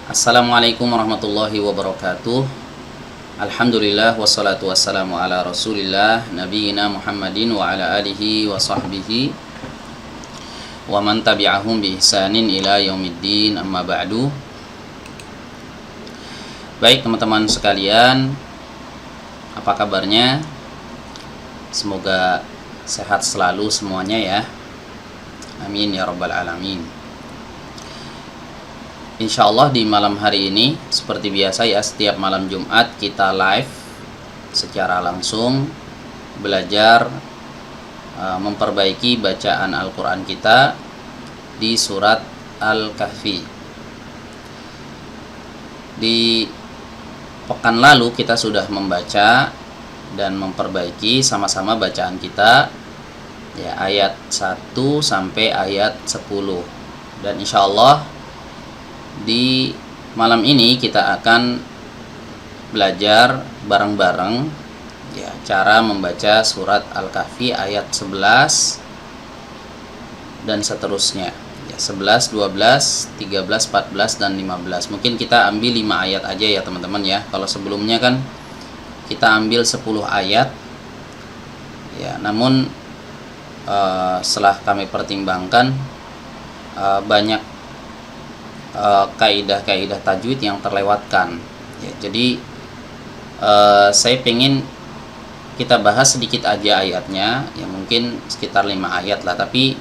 Assalamualaikum warahmatullahi wabarakatuh. Alhamdulillah wassalatu wassalamu ala Rasulillah nabiyina Muhammadin wa ala alihi wa sahbihi wa man tabi'ahum bi ihsanin ila yaumiddin, amma ba'du. Baik teman-teman sekalian, apa kabarnya? Semoga sehat selalu semuanya ya. Amin ya rabbal alamin. Insya Allah di malam hari ini seperti biasa ya, setiap malam Jumat kita live secara langsung belajar memperbaiki bacaan Al-Quran kita di surat Al-Kahfi. Di pekan lalu kita sudah membaca dan memperbaiki sama-sama bacaan kita ya, ayat 1 sampai ayat 10. Dan insya Allah di malam ini kita akan belajar bareng-bareng ya, cara membaca surat Al-Kahfi ayat 11 dan seterusnya ya, 11, 12, 13, 14 dan 15. Mungkin kita ambil 5 ayat aja ya teman-teman ya. Kalau sebelumnya kan kita ambil 10 ayat ya, namun setelah kami pertimbangkan banyak kaidah-kaidah tajwid yang terlewatkan ya, jadi saya pengen kita bahas sedikit aja ayatnya ya, mungkin sekitar 5 ayat lah, tapi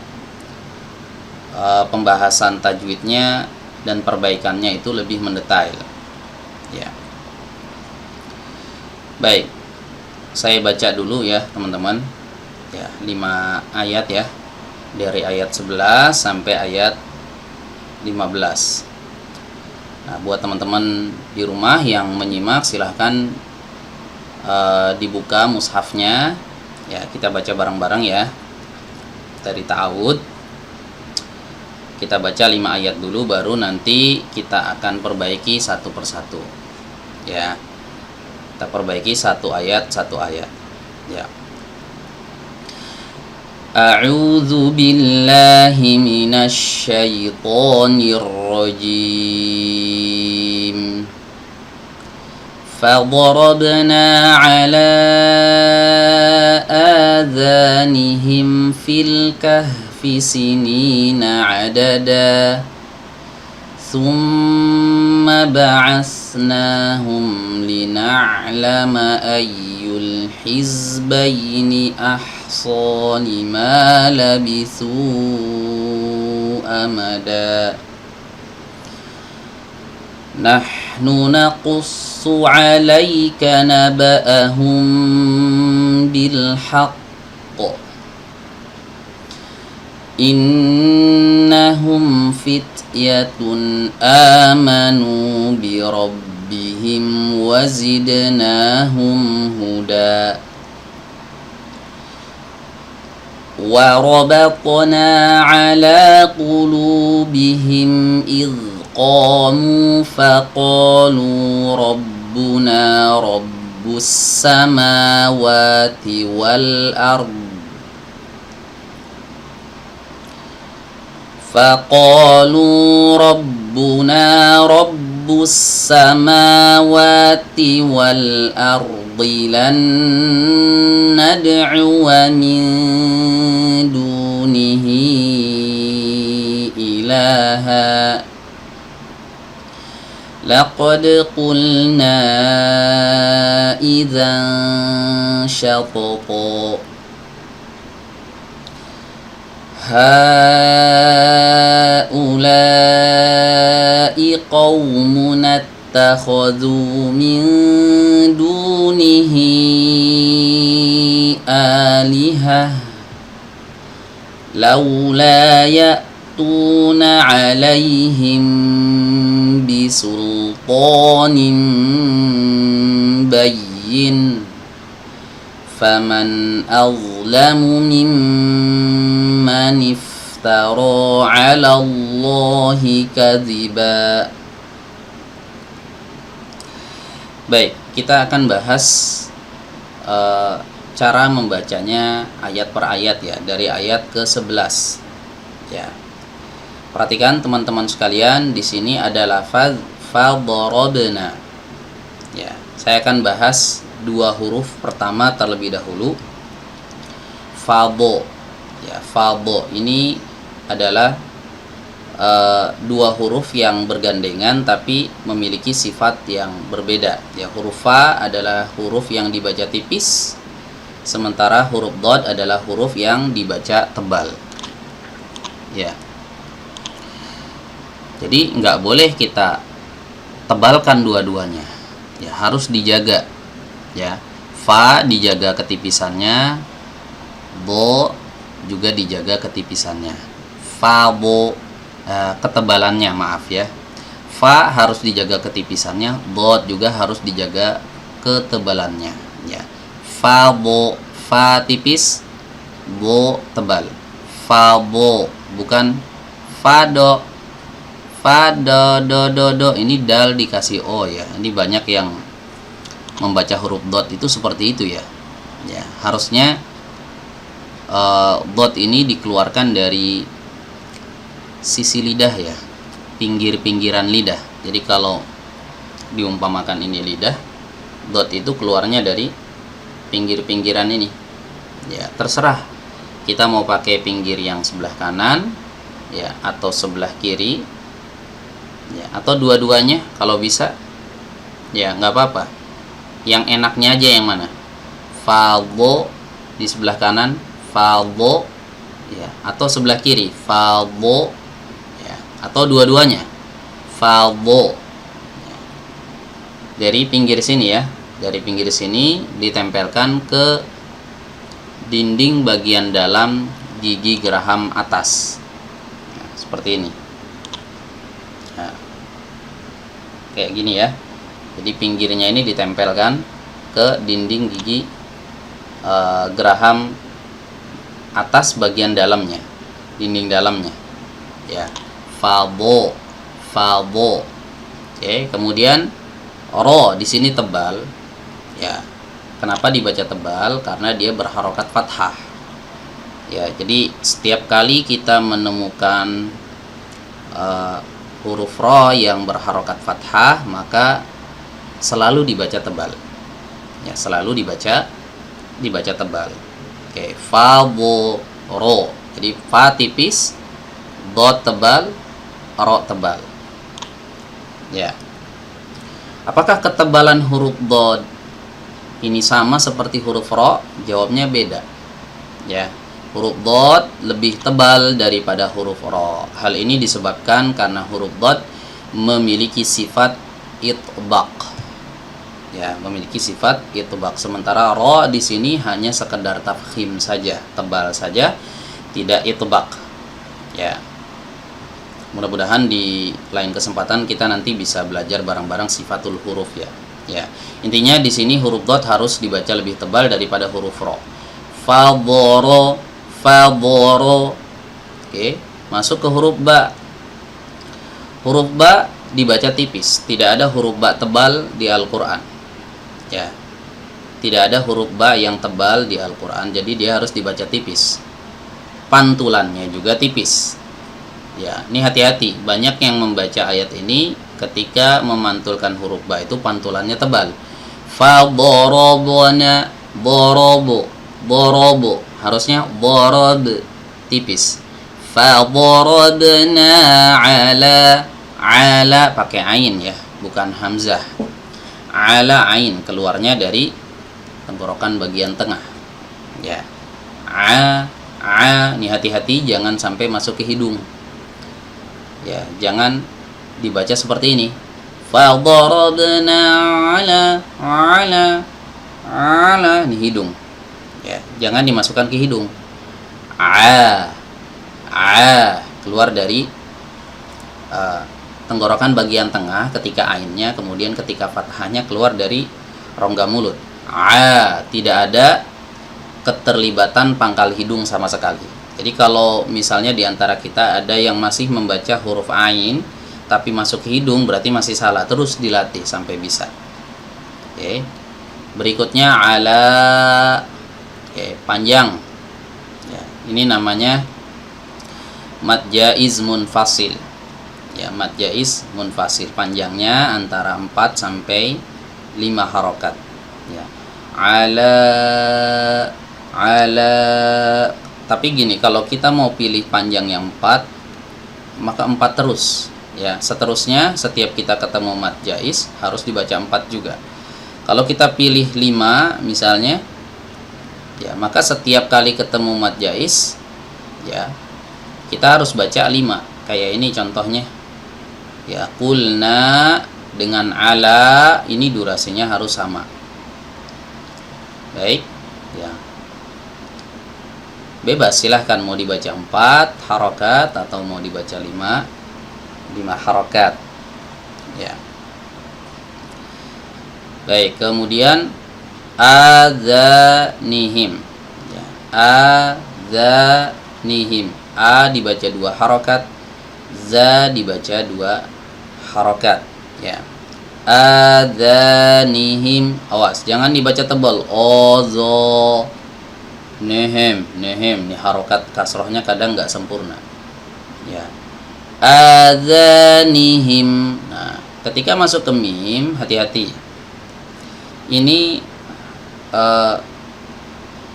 pembahasan tajwidnya dan perbaikannya itu lebih mendetail ya. Baik, saya baca dulu ya teman-teman ya, 5 ayat ya, dari ayat 11 sampai ayat 15. Nah, buat teman-teman di rumah yang menyimak silahkan dibuka mushafnya ya, kita baca bareng-bareng ya. Dari ta'awud kita baca 5 ayat dulu, baru nanti kita akan perbaiki satu persatu ya. Kita perbaiki satu ayat ya. A'udzu billahi minasy syaithanir rajim. Fadarabna 'ala adhanihim fil kahfi sinina 'adada. Thumma ba'atsnahum lina'lama ayyul hizbaini ahsa lima labithu amada. Nahnu naqussu 'alaika naba'ahum bil haqq. Innahum fityatun amanu bi rabbihim wa zidnahum huda. Wa rabatna ala qulubihim idh qamu faqalu rabbuna rabbus samawati wal ardh. فقالوا ربنا رب السماوات والأرض لن ندعو من دونه إلها لقد قلنا إذا شططا هؤلاء قومنا اتخذوا من دونه آلهة لولا يأتون عليهم بسلطان بين فمن أظلم ممن افترى على الله كذبا. Baik, kita akan bahas cara membacanya ayat per ayat ya, dari ayat ke-11 ya. Perhatikan teman-teman sekalian, di sini ada lafaz Fadarabna. Ya, saya akan bahas dua huruf pertama terlebih dahulu. Fado. Ya, fado ini adalah dua huruf yang bergandengan tapi memiliki sifat yang berbeda. Ya, huruf fa adalah huruf yang dibaca tipis, sementara huruf dod adalah huruf yang dibaca tebal. Ya, jadi nggak boleh kita tebalkan dua-duanya. Ya, harus dijaga. Ya, fa dijaga ketipisannya, bo juga dijaga ketipisannya. Fa bo ketebalannya, maaf ya. Fa harus dijaga ketipisannya, dot juga harus dijaga ketebalannya. Ya, fa bo, fa tipis, bo tebal. Fa bo, bukan fa do. Fa do do. Ini dal dikasih o ya. Ini banyak yang membaca huruf dot itu seperti itu ya. Ya, harusnya dot ini dikeluarkan dari sisi lidah ya, pinggir-pinggiran lidah. Jadi kalau diumpamakan ini lidah, dot itu keluarnya dari pinggir-pinggiran ini. Ya, terserah kita mau pakai pinggir yang sebelah kanan ya, atau sebelah kiri ya, atau dua-duanya kalau bisa ya, nggak apa-apa. Yang enaknya aja yang mana? Fadho di sebelah kanan, fadho ya, atau sebelah kiri, fadho ya, atau dua-duanya, fadho ya. Dari pinggir sini ya, dari pinggir sini ditempelkan ke dinding bagian dalam gigi geraham atas. Nah, seperti ini. Nah, kayak gini ya. Jadi pinggirnya ini ditempelkan ke dinding gigi geraham atas bagian dalamnya, dinding dalamnya. Ya, fadho, fadho. Oke, kemudian ro di sini tebal. Ya, kenapa dibaca tebal? Karena dia berharokat fathah. Ya, jadi setiap kali kita menemukan huruf ro yang berharokat fathah, maka selalu dibaca tebal. Ya, selalu dibaca tebal. Oke, fa bo ro. Jadi fa tipis, dot tebal, ro tebal. Ya. Apakah ketebalan huruf dot ini sama seperti huruf ro? Jawabnya beda. Ya. Huruf dot lebih tebal daripada huruf ro. Hal ini disebabkan karena huruf dot memiliki sifat itbaq. Ya, memiliki sifat itbaq. Sementara ro di sini hanya sekedar tafkhim saja, tebal saja, tidak itbaq. Ya. Mudah-mudahan di lain kesempatan kita nanti bisa belajar bareng-bareng sifatul huruf ya. Ya. Intinya di sini huruf dot harus dibaca lebih tebal daripada huruf ro. Fadoro, fadoro. Oke, masuk ke huruf ba. Huruf ba dibaca tipis, tidak ada huruf ba tebal di Al-Qur'an. Ya, tidak ada huruf ba yang tebal di Al-Quran, jadi dia harus dibaca tipis. Pantulannya juga tipis. Ya, ini hati-hati. Banyak yang membaca ayat ini ketika memantulkan huruf ba itu pantulannya tebal. Fa borobona, borobo, borobo. Harusnya borob, tipis. Fa borobna ala pakai ain ya, bukan hamzah. Ala ain, keluarnya dari tenggorokan bagian tengah. Ya. Ini hati-hati jangan sampai masuk ke hidung. Ya, jangan dibaca seperti ini. Fa darabna ala ini hidung. Ya, jangan dimasukkan ke hidung. Keluar dari tenggorokan bagian tengah ketika ainnya, kemudian ketika fathahnya keluar dari rongga mulut. Tidak ada keterlibatan pangkal hidung sama sekali. Jadi kalau misalnya di antara kita ada yang masih membaca huruf ain tapi masuk ke hidung, berarti masih salah. Terus dilatih sampai bisa. Oke. Berikutnya ala. Oke, panjang. Ya, ini namanya mad jaiz munfasil. Ya, mad jaiz munfasil, panjangnya antara 4 sampai 5 harokat. Ya. Ala. Tapi gini, kalau kita mau pilih panjang yang 4, maka 4 terus. Ya, seterusnya setiap kita ketemu mad jaiz harus dibaca 4 juga. Kalau kita pilih 5 misalnya, ya, maka setiap kali ketemu mad jaiz, ya, kita harus baca 5. Kayak ini contohnya. Ya, qulna dengan ala ini durasinya harus sama. Baik, ya. Bebas, silahkan mau dibaca 4 harokat atau mau dibaca 5 harokat. Ya. Baik, kemudian adzanihim. Ya, adzanihim. A dibaca 2 harokat, za dibaca 2 harokat. Ya. Adzanihim. Awas, jangan dibaca tebal. Ozo. Nehem. Ini harokat kasrohnya kadang nggak sempurna. Ya. Adzanihim. Nah, ketika masuk ke mim, hati-hati. Ini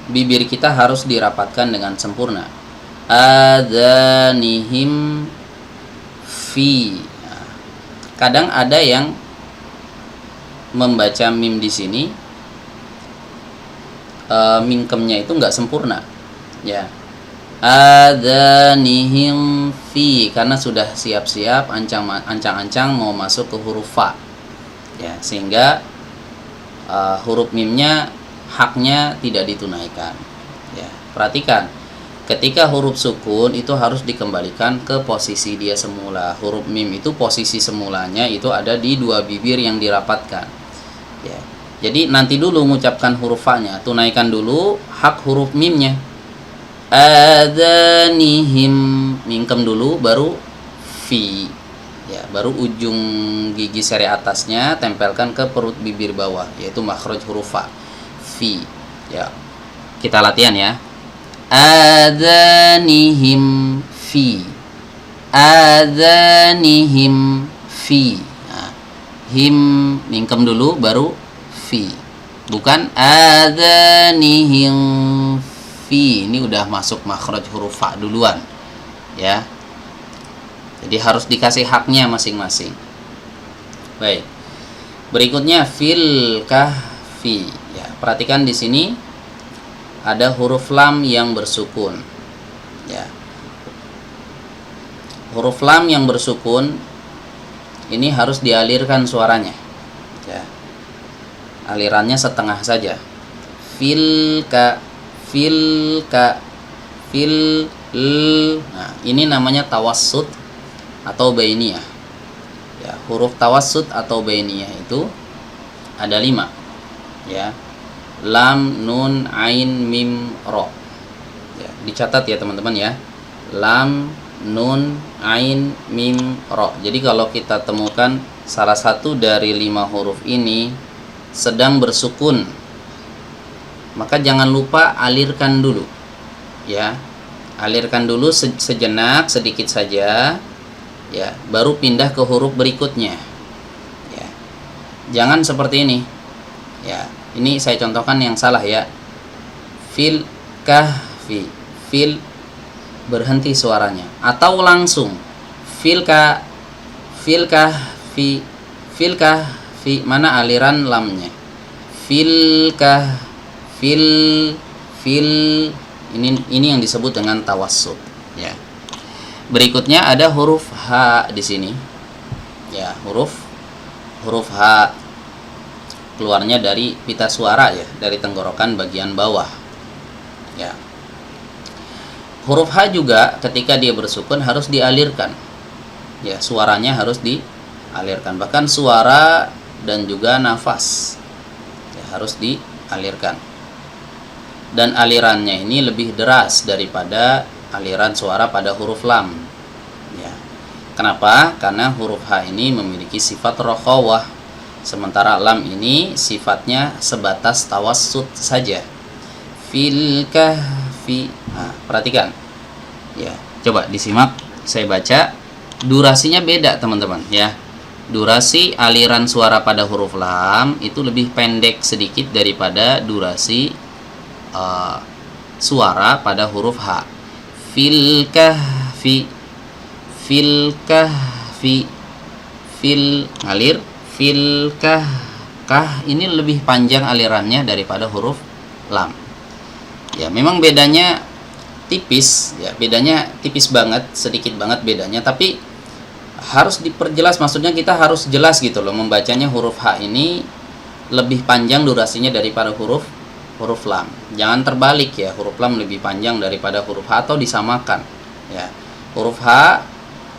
bibir kita harus dirapatkan dengan sempurna. Adzanihim fi. Nah, kadang ada yang membaca mim di sini, mingkemnya itu nggak sempurna. Ya. Adzanihim fi, karena sudah siap-siap ancang-ancang mau masuk ke huruf fa. Ya, sehingga huruf mimnya haknya tidak ditunaikan. Ya, perhatikan, ketika huruf sukun itu harus dikembalikan ke posisi dia semula. Huruf mim itu posisi semulanya itu ada di 2 bibir yang dirapatkan. Ya, jadi nanti dulu mengucapkan huruf fa-nya, tunaikan dulu hak huruf mimnya. Adzanihim, mingkem dulu, baru fi. Ya, baru ujung gigi seri atasnya tempelkan ke perut bibir bawah, yaitu makhraj huruf fa. Fi. Ya. Kita latihan ya. Adzanihim fi. Adzanihim fi. Nah, him mingkem dulu baru fi. Bukan adzanihim fi. Ini udah masuk makhraj huruf fa duluan. Ya. Jadi harus dikasih haknya masing-masing. Baik. Berikutnya fil kahfi. Ya, perhatikan di sini ada huruf lam yang bersukun. Ya. Huruf lam yang bersukun ini harus dialirkan suaranya. Ya. Alirannya setengah saja. Fil ka, fil ka, fil l. Nah, ini namanya tawassut atau bainiyah. Ya, huruf tawassut atau bainiyah itu ada 5. Ya. Lam, nun, ain, mim, ro. Ya, dicatat ya teman-teman ya. Lam, nun, ain, mim, ro. Jadi kalau kita temukan salah satu dari 5 huruf ini sedang bersukun, maka jangan lupa alirkan dulu. Ya. Alirkan dulu sejenak, sedikit saja. Ya, baru pindah ke huruf berikutnya. Ya. Jangan seperti ini. Ya, ini saya contohkan yang salah ya. Fil kahfi. Fil berhenti suaranya atau langsung fil kahfi. Fil kahfi, mana aliran lamnya? Fil ini yang disebut dengan tawassut ya. Berikutnya ada huruf H di sini. Ya, huruf H keluarnya dari pita suara ya, dari tenggorokan bagian bawah. Ya. Huruf H juga ketika dia bersukun harus dialirkan. Ya, suaranya harus dialirkan. Bahkan suara dan juga nafas ya, harus dialirkan. Dan alirannya ini lebih deras daripada aliran suara pada huruf lam. Ya. Kenapa? Karena huruf H ini memiliki sifat rokhawah, sementara lam ini sifatnya sebatas tawassut saja. Fil kahfi. Nah, perhatikan. Ya, coba disimak. Saya baca. durasinya beda teman-teman ya. Durasi aliran suara pada huruf lam itu lebih pendek sedikit daripada durasi suara pada huruf H. Fil kahfi, fil kahfi, fil ngalir, fil kah ini lebih panjang alirannya daripada huruf lam. Ya, memang bedanya tipis ya, bedanya tipis banget, sedikit banget bedanya, tapi harus diperjelas, maksudnya kita harus jelas gitu loh membacanya. Huruf H ini lebih panjang durasinya daripada huruf lam. Jangan terbalik ya, huruf lam lebih panjang daripada huruf H atau disamakan ya. Huruf H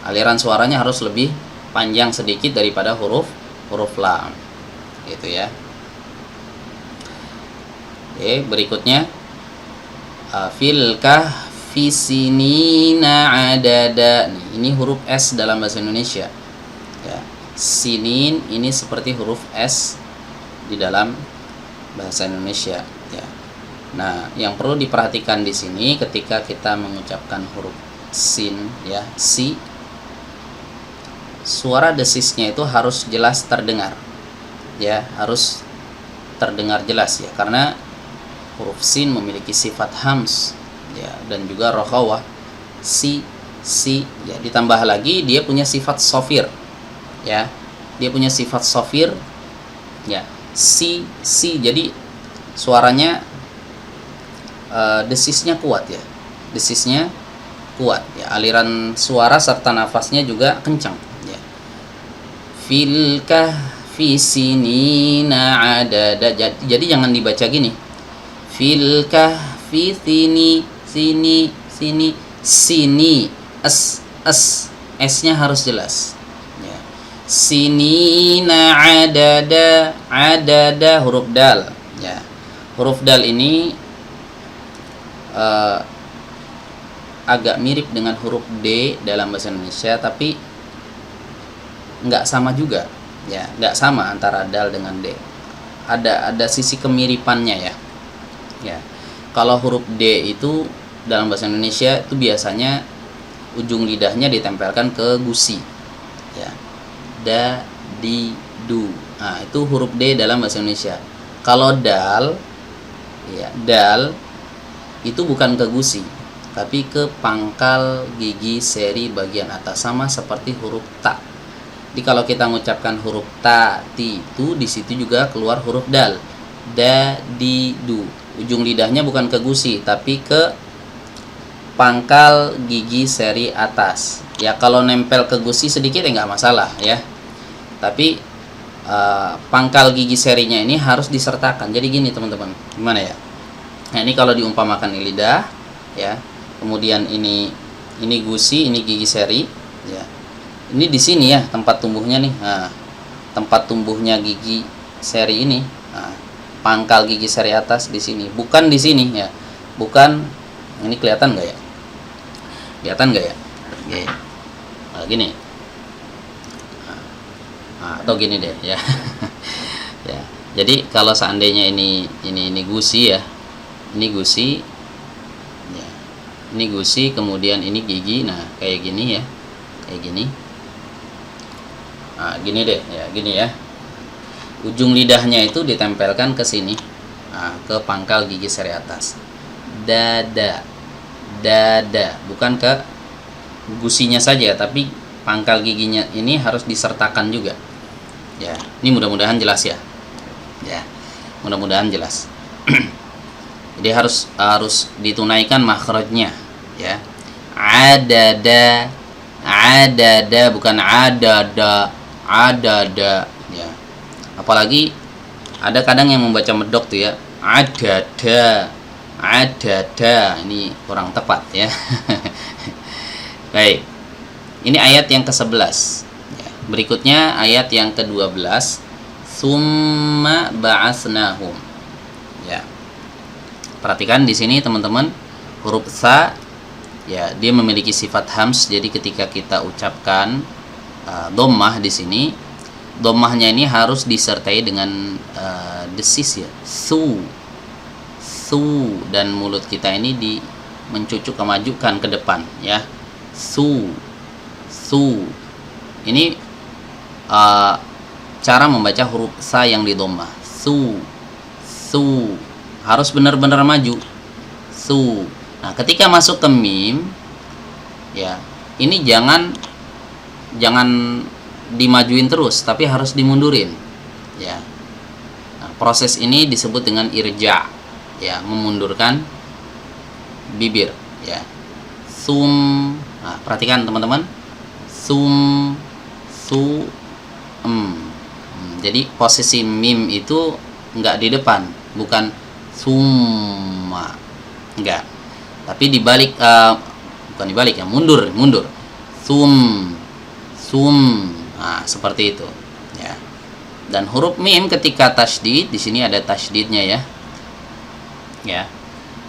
aliran suaranya harus lebih panjang sedikit daripada huruf lam gitu ya. Oke, berikutnya fil kahfi sinina adada. Nih, ini huruf S dalam bahasa Indonesia ya. Sinin ini seperti huruf S di dalam bahasa Indonesia ya. Nah, yang perlu diperhatikan di sini ketika kita mengucapkan huruf sin ya, si, suara desisnya itu harus jelas terdengar ya, harus terdengar jelas ya, karena huruf sin memiliki sifat hams ya, dan juga rokhawah, si ya, ditambah lagi dia punya sifat sofir ya, dia punya sifat sofir ya, si, jadi suaranya desisnya kuat ya, desisnya kuat ya, aliran suara serta nafasnya juga kencang ya. Fil kahfi sinina adada, jadi jangan dibaca gini, fil kahfi sini, s-nya harus jelas ya. Sinina adada huruf dal ya. Huruf dal ini agak mirip dengan huruf D dalam bahasa Indonesia, tapi nggak sama juga ya, nggak sama antara dal dengan D, ada sisi kemiripannya ya. Ya, kalau huruf D itu dalam bahasa Indonesia itu biasanya ujung lidahnya ditempelkan ke gusi ya, da, di, du. Nah, itu huruf D dalam bahasa Indonesia. Kalau dal ya, dal itu bukan ke gusi tapi ke pangkal gigi seri bagian atas, sama seperti huruf ta. Jadi kalau kita mengucapkan huruf ta, ti, tu, di situ juga keluar huruf dal, da, di, du. Ujung lidahnya bukan ke gusi tapi ke pangkal gigi seri atas ya. Kalau nempel ke gusi sedikit ya nggak masalah ya, tapi pangkal gigi serinya ini harus disertakan. Jadi gini teman-teman, gimana ya, nah ini kalau diumpamakan ini lidah ya, kemudian ini gusi, ini gigi seri ya, ini di sini ya tempat tumbuhnya nih. Nah, tempat tumbuhnya gigi seri ini, nah, pangkal gigi seri atas di sini, bukan di sini ya, bukan. Ini kelihatan nggak ya? Kelihatan nggak ya? Oke. Nah, gini. Nah, atau gini deh ya. Ya. Jadi kalau seandainya ini gusi ya, ini gusi, ya. Ini gusi, kemudian ini gigi. Nah, kayak gini ya, kayak gini. Nah, gini deh ya, gini ya. Ujung lidahnya itu ditempelkan ke sini, nah, ke pangkal gigi seri atas. Dada, bukan ke gusinya saja, tapi pangkal giginya ini harus disertakan juga. Ya, ini mudah-mudahan jelas ya. Ya, mudah-mudahan jelas. Jadi harus ditunaikan makhrajnya ya. Adada, bukan adada ya. Apalagi ada kadang yang membaca medok tuh ya, adada, ini kurang tepat ya. Baik, ini ayat yang ke-11 ya. Berikutnya ayat yang ke-12, summa ba'asnahum ya. Perhatikan di sini teman-teman, huruf sa ya, dia memiliki sifat hams. Jadi ketika kita ucapkan dhammah di sini, dhammahnya ini harus disertai dengan desis ya, su, dan mulut kita ini mencucuk kemajukan ke depan ya, su, Su. Ini cara membaca huruf sa yang di dhammah. Su. Harus benar-benar maju. Su. Nah, ketika masuk ke mim, ya, ini jangan dimajuin terus, tapi harus dimundurin. Ya. Nah, proses ini disebut dengan irja, ya, memundurkan bibir. Ya. Sum. Nah, perhatikan teman-teman. Sum. Su. Jadi posisi mim itu enggak di depan, bukan summa, enggak, tapi dibalik, bukan dibalik ya, mundur. Sum. Nah, seperti itu, ya. Dan huruf mim ketika tasydid, di sini ada tasydidnya ya. Ya.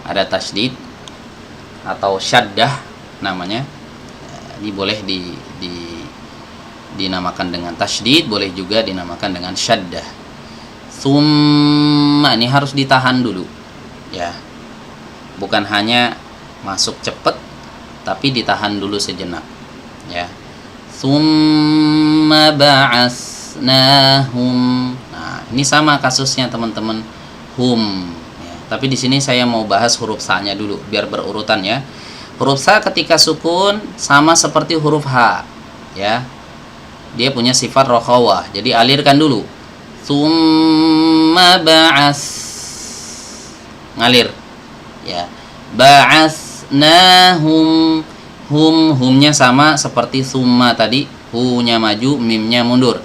Ada tasydid atau syaddah namanya. Ini boleh dinamakan dengan tasydid, boleh juga dinamakan dengan syaddah. Summa ini harus ditahan dulu, ya, bukan hanya masuk cepet, tapi ditahan dulu sejenak, ya. Summa ba'asnahum. Nah, ini sama kasusnya teman-teman, hum, ya. Tapi di sini saya mau bahas huruf sa-nya dulu biar berurutan ya. Huruf sa ketika sukun sama seperti huruf ha, ya, dia punya sifat rokhawah, jadi alirkan dulu. Summa ba'as, ngalir, ya. Ba'asnahum, humnya sama seperti summa tadi, hu-nya maju, mimnya mundur.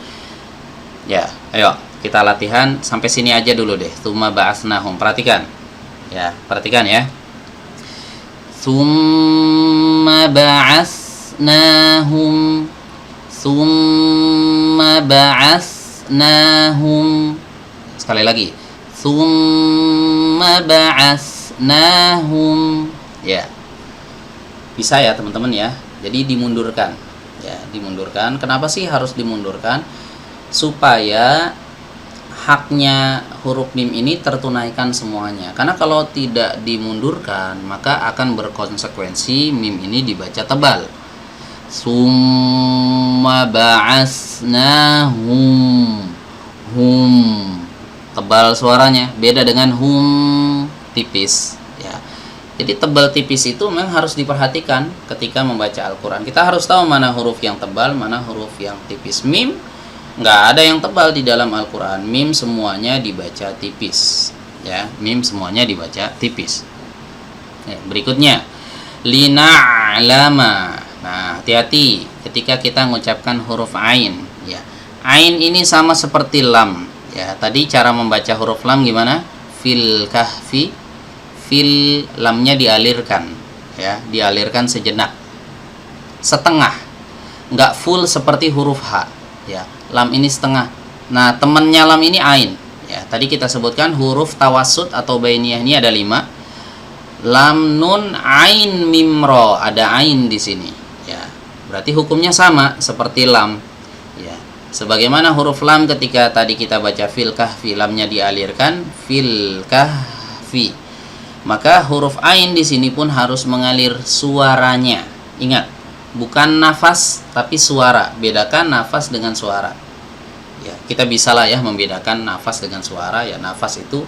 Ya, ayo kita latihan sampai sini aja dulu deh. Summa ba'asnahum, perhatikan ya, Summa ba'asnahum, summa ba'asnahum. Sekali lagi, summa ba'asnahum, ya. Bisa ya teman-teman ya. Jadi dimundurkan, ya, dimundurkan. Kenapa sih harus dimundurkan? Supaya haknya huruf mim ini tertunaikan semuanya. Karena kalau tidak dimundurkan, maka akan berkonsekuensi mim ini dibaca tebal. Summa ba'asnahum, hum, tebal suaranya, beda dengan hum, tipis, ya. Jadi tebal tipis itu memang harus diperhatikan ketika membaca Al-Quran. Kita harus tahu mana huruf yang tebal, mana huruf yang tipis. Mim nggak ada yang tebal di dalam Al-Quran. Mim semuanya dibaca tipis, ya. Mim semuanya dibaca tipis. Ya, berikutnya lina'lama. Nah, hati-hati ketika kita mengucapkan huruf ain, ya. Ain ini sama seperti lam, ya. Tadi cara membaca huruf lam gimana? Fil kahfi, fil, lamnya dialirkan, ya, dialirkan sejenak, setengah, nggak full seperti huruf ha, ya. Lam ini setengah. Nah, temannya lam ini ain, ya. Tadi kita sebutkan huruf tawasud atau bainiyah ini ada 5. Lam, nun, ain, mim, ro, ada ain di sini. Berarti hukumnya sama seperti lam, ya. Sebagaimana huruf lam ketika tadi kita baca fil kahfi, lamnya dialirkan, fil kahfi. Maka huruf ain di sini pun harus mengalir suaranya. Ingat, bukan nafas tapi suara. Bedakan nafas dengan suara. Ya, kita bisalah ya membedakan nafas dengan suara. Ya, nafas itu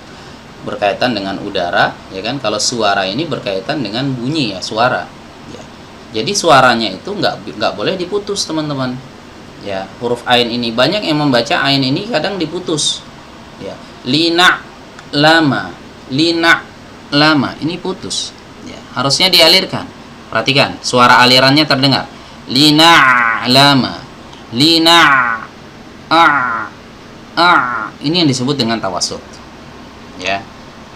berkaitan dengan udara, ya kan? Kalau suara ini berkaitan dengan bunyi, ya, suara. Jadi suaranya itu nggak boleh diputus, teman-teman. Ya, huruf ain ini banyak yang membaca ain ini kadang diputus. Ya, lina lama, ini putus. Ya, harusnya dialirkan. Perhatikan, suara alirannya terdengar. Lina lama, ini yang disebut dengan tawasud. Ya,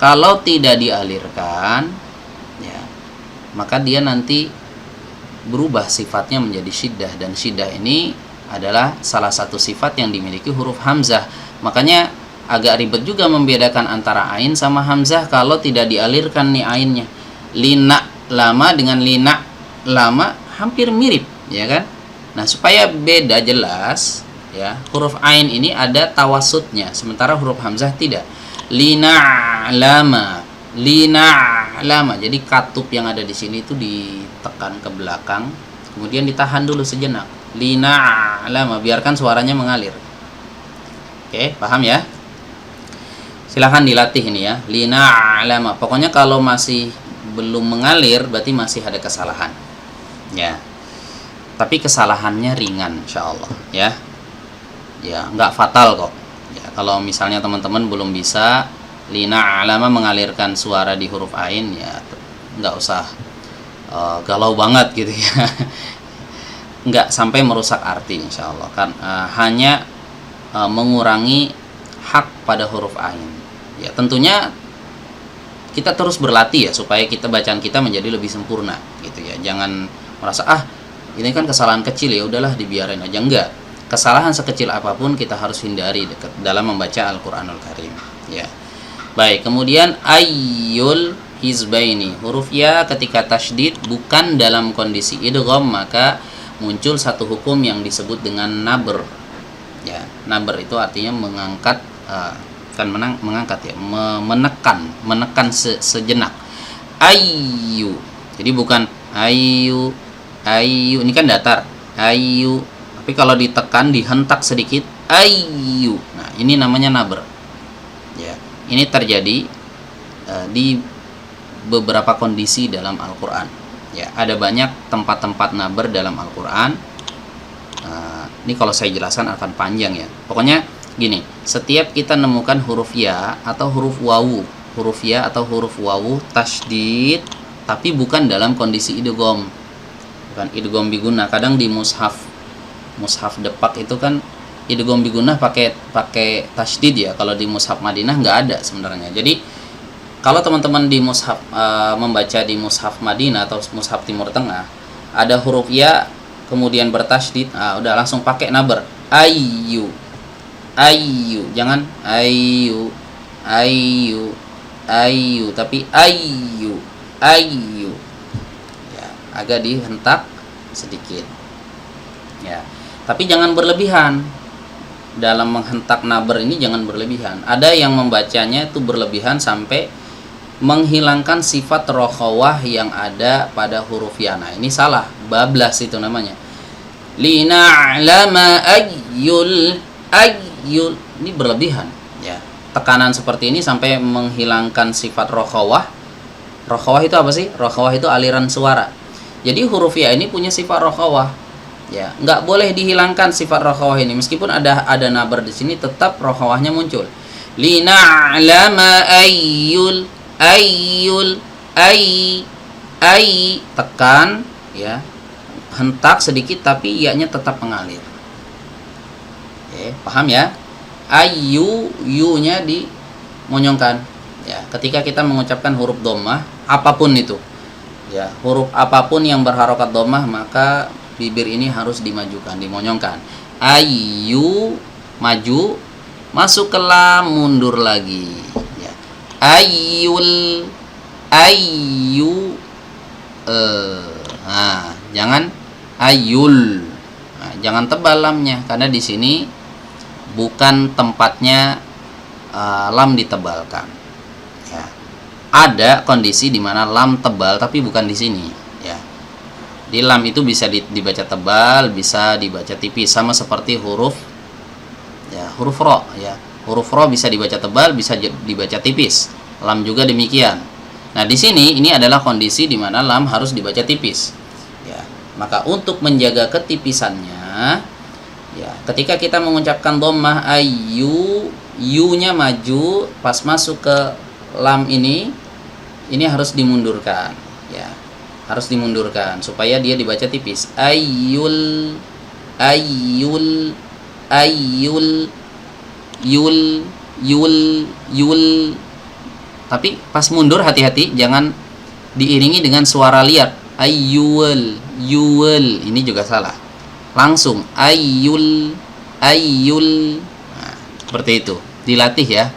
kalau tidak dialirkan, ya, maka dia nanti berubah sifatnya menjadi syiddah, dan syiddah ini adalah salah satu sifat yang dimiliki huruf hamzah. Makanya agak ribet juga membedakan antara ain sama hamzah kalau tidak dialirkan nih ainnya. Lina lama dengan lina lama hampir mirip, ya kan? Nah, supaya beda jelas, ya, huruf ain ini ada tawasudnya, sementara huruf hamzah tidak. Lina lama, jadi katup yang ada di sini itu ditekan ke belakang, kemudian ditahan dulu sejenak. lina'lama, biarkan suaranya mengalir. Oke, paham ya? Silahkan dilatih ini ya, lina'lama. Pokoknya kalau masih belum mengalir berarti masih ada kesalahan ya, tapi kesalahannya ringan insyaallah ya, nggak fatal kok ya. Kalau misalnya teman-teman belum bisa lina'lama mengalirkan suara di huruf ain ya, nggak usah galau banget gitu ya. Nggak sampai merusak arti insyaallah kan, hanya mengurangi hak pada huruf ain ya. Tentunya kita terus berlatih ya supaya bacaan kita menjadi lebih sempurna gitu ya. Jangan merasa ini kan kesalahan kecil ya udahlah dibiarin aja. Enggak, kesalahan sekecil apapun kita harus hindari dalam membaca Al-Qur'anul Karim ya. Baik, kemudian ayyul hizbaini, huruf ya ketika tasydid bukan dalam kondisi idgham maka muncul satu hukum yang disebut dengan nabr ya. Nabr itu artinya mengangkat, mengangkat ya, menekan sejenak. Ayyu, jadi bukan ayu, ini kan datar, ayu, tapi kalau ditekan dihentak sedikit, ayyu, nah ini namanya nabr ya. Ini terjadi di beberapa kondisi dalam Al-Quran ya. Ada banyak tempat-tempat nabr dalam Al-Quran. Ini kalau saya jelaskan akan panjang ya. Pokoknya gini, setiap kita nemukan huruf ya atau huruf wawu, tasydid tapi bukan dalam kondisi idgham, bukan idgham bigunnah. Kadang di mushaf Depak itu kan idgham bigunnah pakai tasydid ya. Kalau di mushaf Madinah nggak ada sebenarnya. Jadi kalau teman-teman di mushaf membaca di mushaf Madinah atau mushaf Timur Tengah ada huruf ya kemudian bertasydid, udah langsung pakai nabr, ayyu, jangan ayyu, tapi ayyu ya, agak dihentak sedikit ya, tapi jangan berlebihan dalam menghentak nabr ini, jangan berlebihan. Ada yang membacanya itu berlebihan sampai menghilangkan sifat rokhawah yang ada pada huruf ya. Nah ini salah, bablas itu namanya. Lina'lama ayyul, ini berlebihan ya. Tekanan seperti ini sampai menghilangkan sifat rokhawah. Rokhawah itu apa sih? Rokhawah itu aliran suara. Jadi huruf ya ini punya sifat rokhawah ya, nggak boleh dihilangkan sifat rokhawah ini. Meskipun ada nabr di sini tetap rokhawahnya muncul. Lina'lama ayyul, tekan ya, hentak sedikit tapi ianya tetap mengalir. Oke, paham ya? Yu-nya dimonyongkan ya. Ketika kita mengucapkan huruf dhammah apapun itu ya, huruf apapun yang berharokat dhammah maka bibir ini harus dimajukan, dimonyongkan. Ayyu, maju, masuk ke lam, mundur lagi ya. Ayyul, jangan ayul. Jangan tebal lamnya karena di sini bukan tempatnya lam ditebalkan ya. Ada kondisi di mana lam tebal tapi bukan di sini ya. Di lam itu bisa dibaca tebal, bisa dibaca tipis, sama seperti huruf ro ya. Huruf ro bisa dibaca tebal, bisa dibaca tipis. Lam juga demikian. Nah, di sini ini adalah kondisi di mana lam harus dibaca tipis. Ya, maka untuk menjaga ketipisannya, ya, ketika kita mengucapkan dhammah ayyu, yu-nya maju, pas masuk ke lam ini harus dimundurkan, ya. Harus dimundurkan supaya dia dibaca tipis. Ayyul, yul. Tapi pas mundur hati-hati, jangan diiringi dengan suara liar. Ayyul, ini juga salah. Langsung ayyul. Nah, seperti itu. Dilatih ya.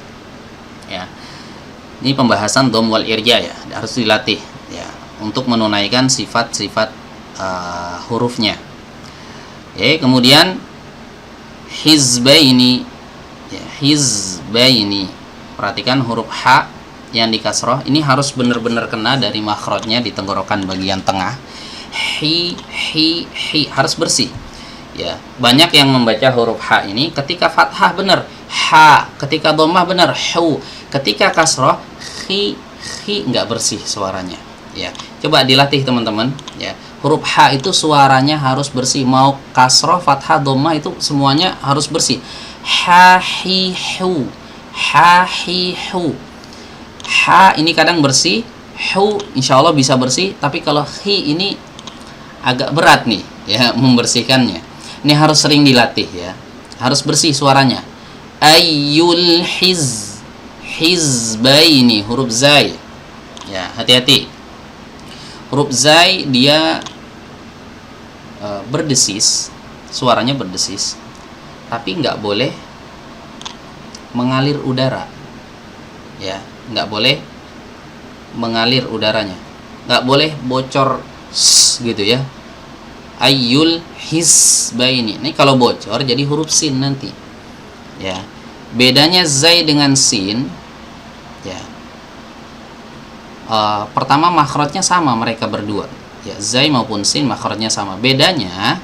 Ya. Ini pembahasan dhamm wal irja ya, harus dilatih ya untuk menunaikan sifat-sifat hurufnya. Oke, kemudian hizbaini. Ya, hizbaini. Perhatikan huruf ha yang di kasroh ini harus benar-benar kena dari makhrajnya di tenggorokan bagian tengah. Hi harus bersih. Ya, banyak yang membaca huruf H ini ketika fathah benar, ha, ketika dhammah benar, hu, ketika kasroh, khi nggak bersih suaranya. Ya, coba dilatih teman-teman. Ya, huruf H itu suaranya harus bersih, mau kasroh, fathah, dhammah itu semuanya harus bersih. Ha, hi, hu, ha, hi, hu. Ha ini kadang bersih, hu insya Allah bisa bersih, tapi kalau hi ini agak berat nih ya membersihkannya. Ini harus sering dilatih ya, harus bersih suaranya. Ayyul hizbaini, huruf zai ya, hati-hati. Huruf zai dia berdesis, suaranya berdesis, tapi nggak boleh mengalir udara ya, nggak boleh mengalir udaranya, nggak boleh bocor gitu ya. Ayyul hizbaini, ini kalau bocor jadi huruf sin nanti ya. Bedanya zai dengan sin ya, pertama makhrajnya sama mereka berdua ya, zai maupun sin makhrajnya sama. Bedanya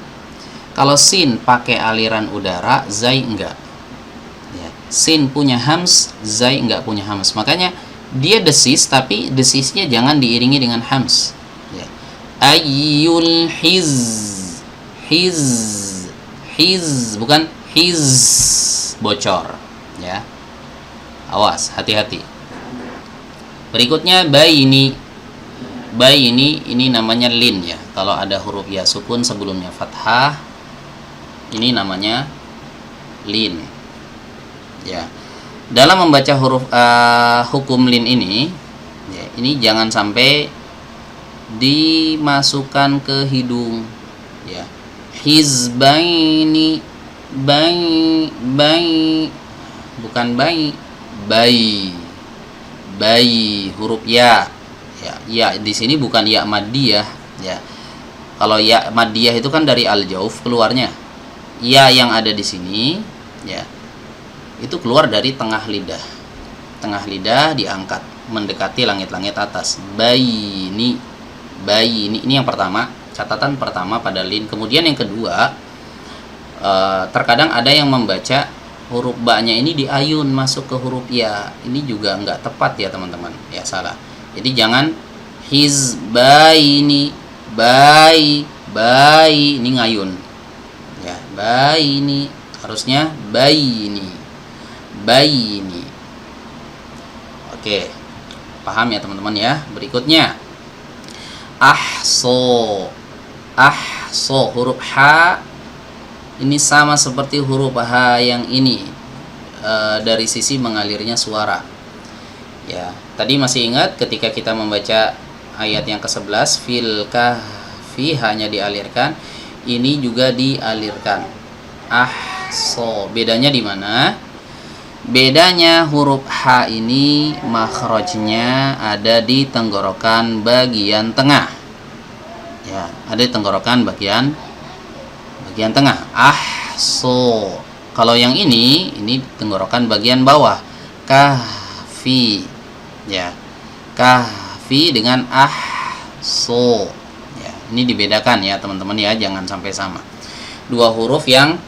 kalau sin pakai aliran udara, zai enggak ya. Sin punya hams, zai enggak punya hams, makanya dia desis, tapi desisnya jangan diiringi dengan hams ya. Ayyul hiz bukan hiz, bocor ya, awas, hati-hati. Berikutnya baini ini namanya lin ya, kalau ada huruf ya sukun sebelumnya fathah ini namanya lin ya. Dalam membaca huruf hukum lin ini ya, ini jangan sampai dimasukkan ke hidung ya. Hizbaini, bukan bayi huruf ya di sini bukan ya maddiyah ya. Kalau ya maddiyah itu kan dari al-jauf keluarnya, ya yang ada di sini ya itu keluar dari tengah lidah diangkat mendekati langit-langit atas. Bayi ini yang pertama, catatan pertama pada lin. Kemudian yang kedua, terkadang ada yang membaca huruf ba-nya ini diayun masuk ke huruf ya. Ini juga nggak tepat ya teman-teman ya, salah. Jadi jangan hizbaini, bayi ini ngayun ya, bayi ini harusnya bayi ini. Oke, paham ya teman-teman ya. Berikutnya ahso, huruf H ini sama seperti huruf H yang ini dari sisi mengalirnya suara ya. Tadi masih ingat ketika kita membaca ayat yang ke-11, fil kahfi hanya dialirkan, ini juga dialirkan. Ahso, bedanya di mana? Bedanya huruf H ini makhrajnya ada di tenggorokan bagian tengah ya, ada di tenggorokan bagian tengah. Ahso. Kalau yang ini tenggorokan bagian bawah. Kahfi ya, kahfi dengan ahso ya, ini dibedakan ya teman-teman ya, jangan sampai sama. Dua huruf yang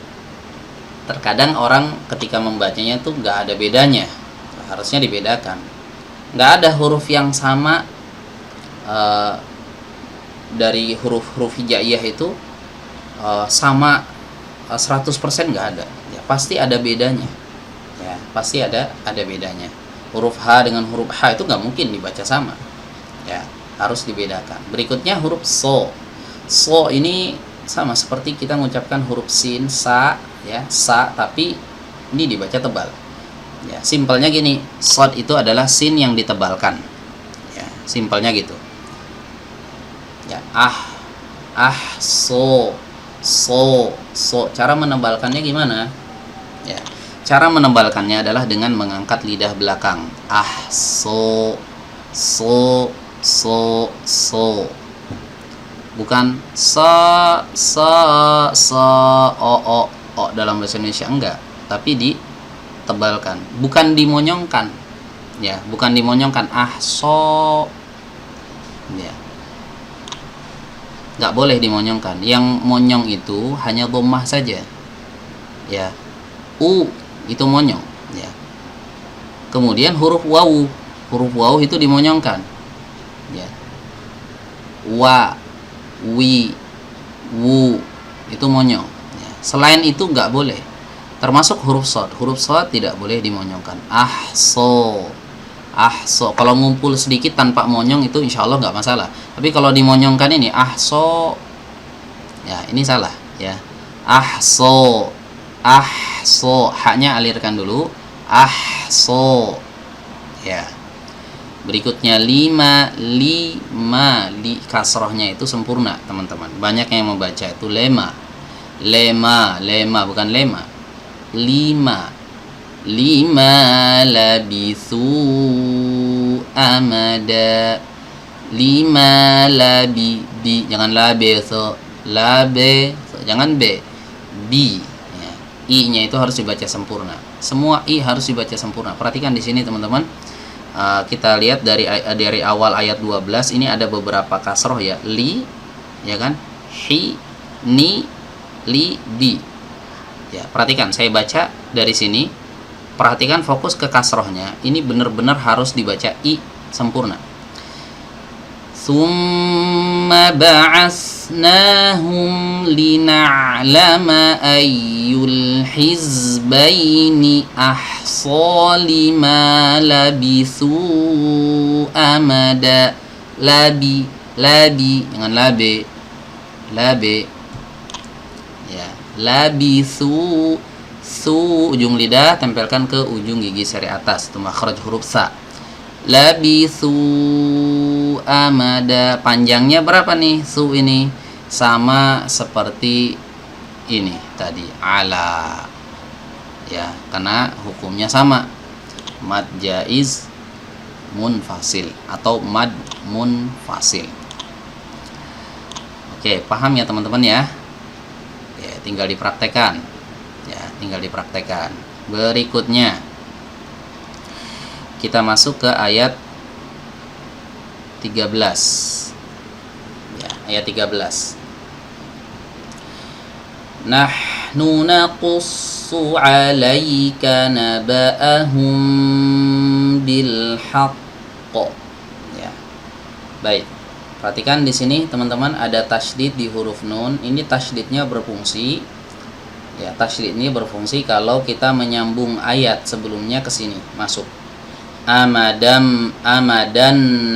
terkadang orang ketika membacanya tuh nggak ada bedanya, harusnya dibedakan. Nggak ada huruf yang sama dari huruf hijaiyah itu sama 100% nggak ada ya, pasti ada bedanya ya, pasti ada bedanya. Huruf H dengan huruf H itu nggak mungkin dibaca sama ya, harus dibedakan. Berikutnya huruf so ini sama seperti kita mengucapkan huruf sin, sa ya, sa, tapi ini dibaca tebal ya. Simpelnya gini, sod itu adalah sin yang ditebalkan ya, simpelnya gitu ya. So cara menebalkannya gimana ya? Cara menebalkannya adalah dengan mengangkat lidah belakang. So bukan o dalam bahasa Indonesia, enggak, tapi ditebalkan, bukan dimonyongkan ya, so ya. nggak boleh dimonyongkan. Yang monyong itu hanya dhammah saja, ya. U itu monyong, ya. Kemudian huruf wawu itu dimonyongkan, ya. Wa, wi, wu itu monyong, ya. Selain itu nggak boleh. Termasuk huruf shad tidak boleh dimonyongkan. Ahso, kalau ngumpul sedikit tanpa monyong itu insya Allah nggak masalah. Tapi kalau dimonyongkan ini ahso, ya ini salah, ya. Ahso, haknya alirkan dulu. Ahso, ya. Berikutnya lima, kasrohnya itu sempurna, teman-teman. Banyak yang membaca itu lema, bukan lema. Lima labithu amada. Lima labi, jangan jangan bi, ya. I nya itu harus dibaca sempurna. Semua i harus dibaca sempurna. Perhatikan di sini, teman-teman. Kita lihat dari awal ayat 12 ini ada beberapa kasroh, ya. Li, ya kan? Hi, ni, li, di. Ya, perhatikan saya baca dari sini. Perhatikan fokus ke kasrohnya. Ini benar-benar harus dibaca i sempurna. Tsumma ba'atsnahum lina'lama ayyul hizbaini ahsa lima labithu amada. Labi, jangan labe, ya. Labithu, ujung lidah tempelkan ke ujung gigi seri atas, itu makhraj huruf sa. Labithu amada, panjangnya berapa nih su ini? Sama seperti ini tadi, ala, ya, karena hukumnya sama, mad jaiz munfasil atau mad munfasil. Oke, paham ya teman-teman, ya? Ya, tinggal dipraktekkan. Berikutnya kita masuk ke ayat 13. Ya, ayat 13. Nahnu naqussu 'alaika naba'ahum bil haqq. Ya. Baik. Perhatikan di sini, teman-teman, ada tasydid di huruf nun. Ini tasydidnya berfungsi, ya. Tasydid ini berfungsi kalau kita menyambung ayat sebelumnya ke sini, masuk. Amadan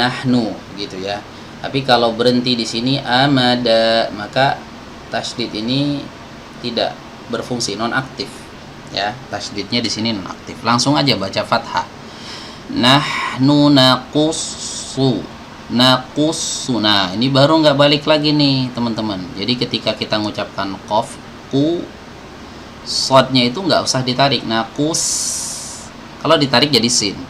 nahnu, gitu ya. Tapi kalau berhenti di sini amada, maka tasydid ini tidak berfungsi, non aktif, ya. Tasydidnya di sini non aktif. Langsung aja baca fathah. Nahnu naqussu. Nah, ini baru nggak balik lagi nih, teman-teman. Jadi ketika kita mengucapkan qaf, ku, sodnya itu nggak usah ditarik. Naqus, kalau ditarik jadi sin.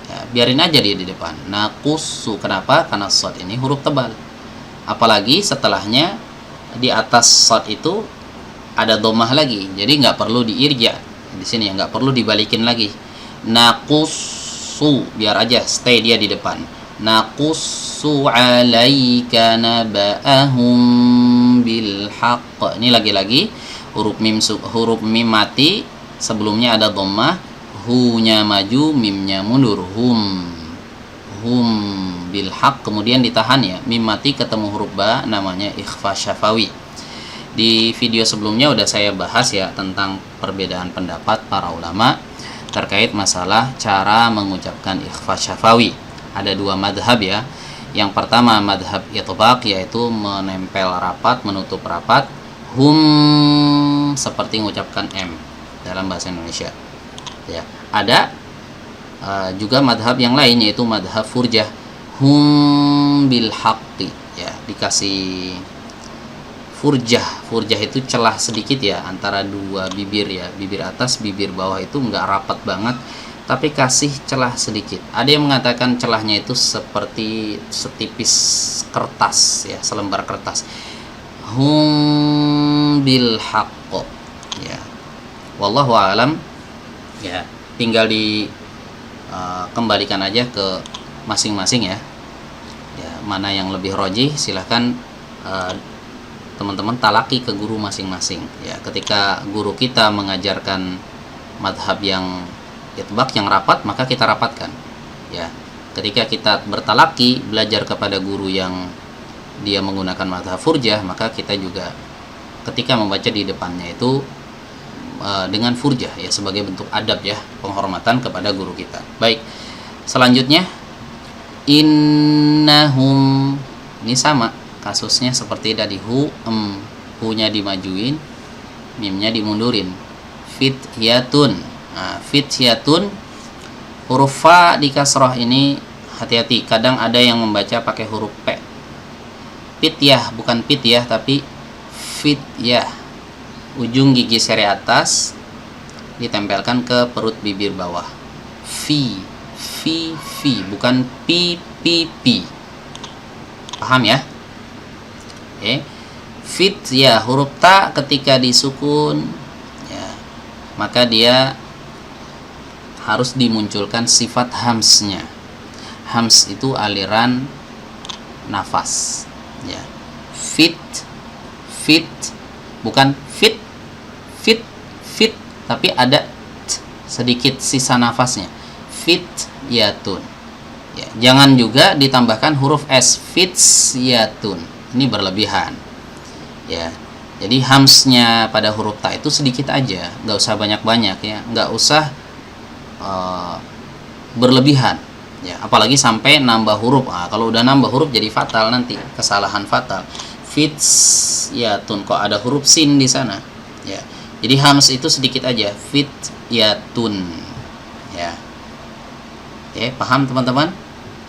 Ya, biarin aja dia di depan. Naqusu. Kenapa? Karena shad ini huruf tebal. Apalagi setelahnya di atas shad itu ada dhammah lagi. Jadi nggak perlu diirja. Di sini ya, nggak perlu dibalikin lagi. Naqusu, biar aja stay dia di depan. Naqussu 'alaika naba'ahum bil haqq. Ini lagi-lagi huruf mim mati, sebelumnya ada dhammah, hu-nya maju, mimnya mundur. Hum bil haqq, kemudian ditahan, ya. Mim mati ketemu huruf ba, namanya ikhfa syafawi. Di video sebelumnya udah saya bahas, ya, tentang perbedaan pendapat para ulama terkait masalah cara mengucapkan ikhfa syafawi. Ada dua madhab, ya. Yang pertama madhab itbaq, yaitu menempel rapat, menutup rapat. Hum seperti mengucapkan M dalam bahasa Indonesia, ya. Ada juga madhab yang lain, yaitu madhab furjah. Hum bil haqqi, ya, dikasih furjah itu celah sedikit, ya, antara dua bibir, ya, bibir atas, bibir bawah itu nggak rapat banget, tapi kasih celah sedikit. Ada yang mengatakan celahnya itu seperti setipis kertas, ya, selembar kertas. Hum bil haqq, ya. Wallahu a'lam, ya. Tinggal di kembalikan aja ke masing-masing, ya. Ya, mana yang lebih rajih silahkan teman-teman talaki ke guru masing-masing ya. Ketika guru kita mengajarkan madhab yang itbaq yang rapat, maka kita rapatkan ya. Ketika kita bertalaki belajar kepada guru yang dia menggunakan madhab furjah, maka kita juga ketika membaca di depannya itu dengan furjah ya, sebagai bentuk adab ya, penghormatan kepada guru kita. Baik, selanjutnya innahum, ini sama kasusnya seperti tadi, hu-nya dimajuin, mimnya dimundurin. Fityatun. Nah, fityatun, huruf fa di kasroh ini hati-hati, kadang ada yang membaca pakai huruf p. Fityah, bukan fityah tapi fityah. Ujung gigi seri atas ditempelkan ke perut bibir bawah. Fi, bukan pi. Paham ya? Fit ya, huruf ta ketika disukun ya, maka dia harus dimunculkan sifat hamsnya. Hams itu aliran nafas ya. Fit bukan fit tapi ada sedikit sisa nafasnya. Fit yatun ya. Jangan juga ditambahkan huruf s, fits yatun, ini berlebihan ya. Jadi hamsnya pada huruf ta itu sedikit aja, nggak usah banyak-banyak ya, nggak usah berlebihan ya, apalagi sampai nambah huruf. Kalau udah nambah huruf jadi fatal, nanti kesalahan fatal. Fits yatun, kok ada huruf sin di sana ya. Jadi hams itu sedikit aja, fit yatun ya. Paham teman-teman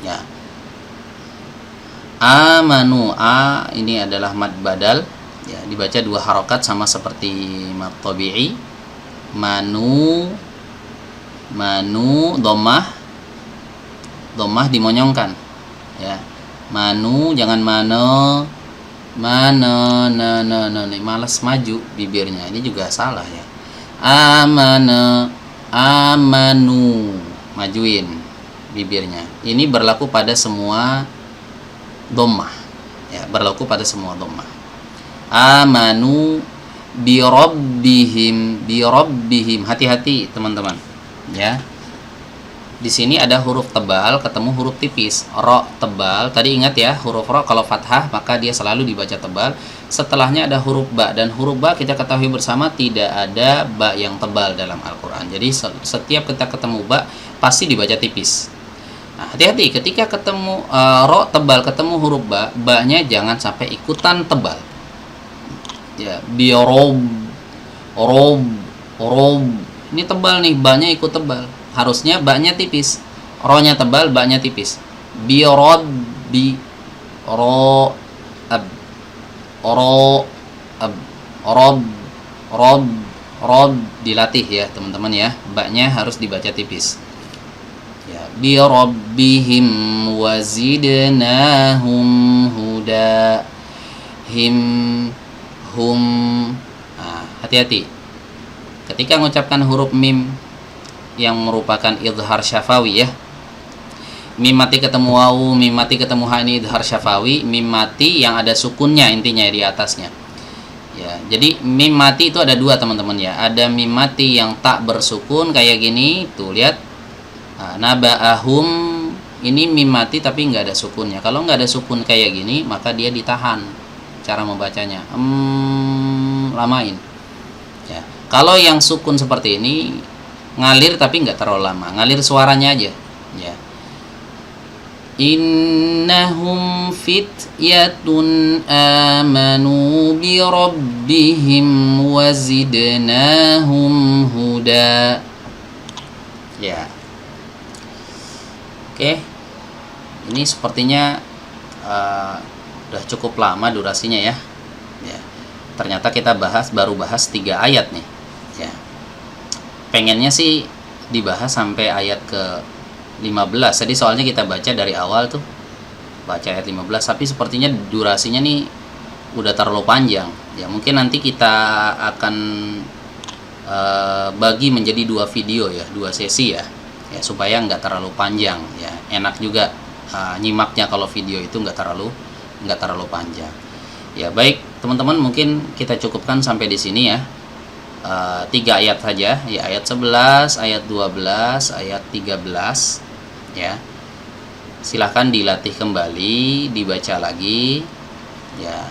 ya. Amanu, ini adalah mad badal ya, dibaca 2 harokat sama seperti mad tabi'i. Manu dhammah dimonyongkan ya. Manu, jangan mano nih, malas maju bibirnya, ini juga salah ya. Amanu, majuin bibirnya. Ini berlaku pada semua dhammah ya, berlaku pada semua dhammah. Amanu birabbihim, hati-hati teman-teman ya. Di sini ada huruf tebal ketemu huruf tipis. Ro tebal, tadi ingat ya, huruf ro kalau fathah maka dia selalu dibaca tebal. Setelahnya ada huruf ba, dan huruf ba kita ketahui bersama tidak ada ba yang tebal dalam Al-Quran. Jadi setiap kita ketemu ba pasti dibaca tipis. Nah, hati-hati ketika ketemu ro tebal ketemu huruf ba, ba-nya jangan sampai ikutan tebal ya. Rob, ini tebal nih, ba-nya ikut tebal. Harusnya ba-nya tipis, ro-nya tebal, ba-nya tipis. Rob dilatih ya teman-teman ya, ba-nya harus dibaca tipis ya. Bi rabbihim wazidnahum huda. Hum. Hati-hati ketika mengucapkan huruf mim yang merupakan idhar syafawi ya. Mim mati ketemu wawu, mim mati ketemu ha, ini idhar syafawi. Mim mati yang ada sukunnya intinya di atasnya ya. Jadi mim mati itu ada 2 teman-teman ya. Ada mim mati yang tak bersukun kayak gini tuh, lihat. Naba'ahum, ini mim mati tapi nggak ada sukunnya. Kalau nggak ada sukun kayak gini maka dia ditahan cara membacanya, lamain ya. Kalau yang sukun seperti ini ngalir tapi nggak terlalu lama, ngalir suaranya aja ya. Innahum fityatun amanu bi rabbihim wazidnahum huda ya. Oke, ini sepertinya udah cukup lama durasinya ya. Ternyata kita baru bahas 3 ayat nih ya. Pengennya sih dibahas sampai ayat ke 15. Jadi soalnya kita baca dari awal tuh, baca ayat 15, tapi sepertinya durasinya nih udah terlalu panjang ya. Mungkin nanti kita akan bagi menjadi 2 video ya, 2 sesi ya, supaya nggak terlalu panjang ya. Enak juga nyimaknya kalau video itu nggak terlalu panjang. Ya, baik teman-teman, mungkin kita cukupkan sampai di sini ya. 3 ayat saja ya, ayat 11, ayat 12, ayat 13 ya. Silahkan dilatih kembali, dibaca lagi ya.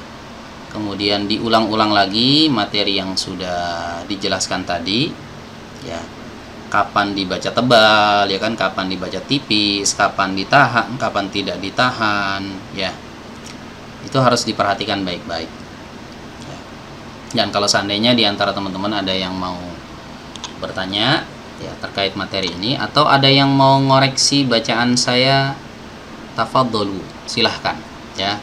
Kemudian diulang-ulang lagi materi yang sudah dijelaskan tadi ya. Kapan dibaca tebal ya kan, kapan dibaca tipis, kapan ditahan, kapan tidak ditahan ya. Itu harus diperhatikan baik-baik ya. Dan kalau seandainya di antara teman-teman ada yang mau bertanya ya terkait materi ini, atau ada yang mau ngoreksi bacaan saya, tafadholu, silahkan ya.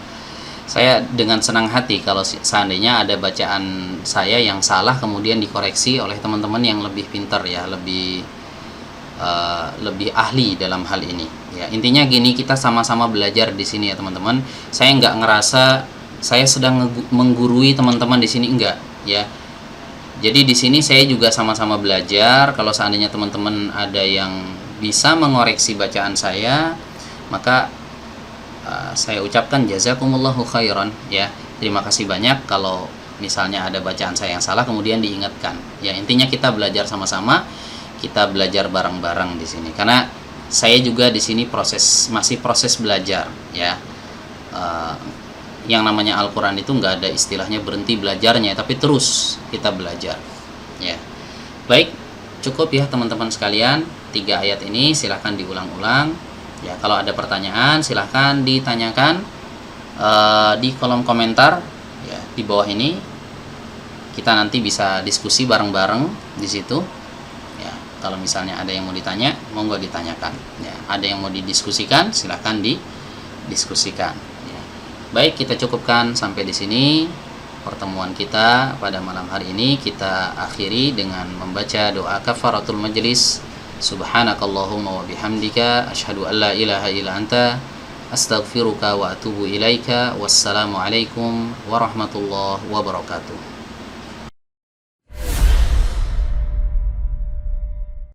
Saya dengan senang hati kalau seandainya ada bacaan saya yang salah kemudian dikoreksi oleh teman-teman yang lebih pintar ya, lebih ahli dalam hal ini ya. Intinya gini, kita sama-sama belajar di sini ya teman-teman. Saya nggak ngerasa saya sedang menggurui teman-teman di sini, enggak ya. Jadi di sini saya juga sama-sama belajar. Kalau seandainya teman-teman ada yang bisa mengoreksi bacaan saya, maka saya ucapkan jazakumullahu khairan ya. Terima kasih banyak kalau misalnya ada bacaan saya yang salah kemudian diingatkan. Ya, intinya kita belajar sama-sama, kita belajar bareng-bareng di sini. Karena saya juga di sini masih proses belajar ya. Yang namanya Al-Qur'an itu nggak ada istilahnya berhenti belajarnya, tapi terus kita belajar ya. Baik, cukup ya teman-teman sekalian, 3 ayat ini silahkan diulang-ulang ya. Kalau ada pertanyaan silahkan ditanyakan di kolom komentar ya di bawah ini. Kita nanti bisa diskusi bareng-bareng di situ ya. Kalau misalnya ada yang mau ditanya, monggo ditanyakan ya. Ada yang mau didiskusikan, silahkan didiskusikan ya. Baik, kita cukupkan sampai di sini pertemuan kita pada malam hari ini. Kita akhiri dengan membaca doa kafaratul majlis. Subhanakallahumma wa bihamdika asyhadu an la ilaha illa anta astaghfiruka wa atubu ilaika. Wassalamualaikum warahmatullahi wabarakatuh.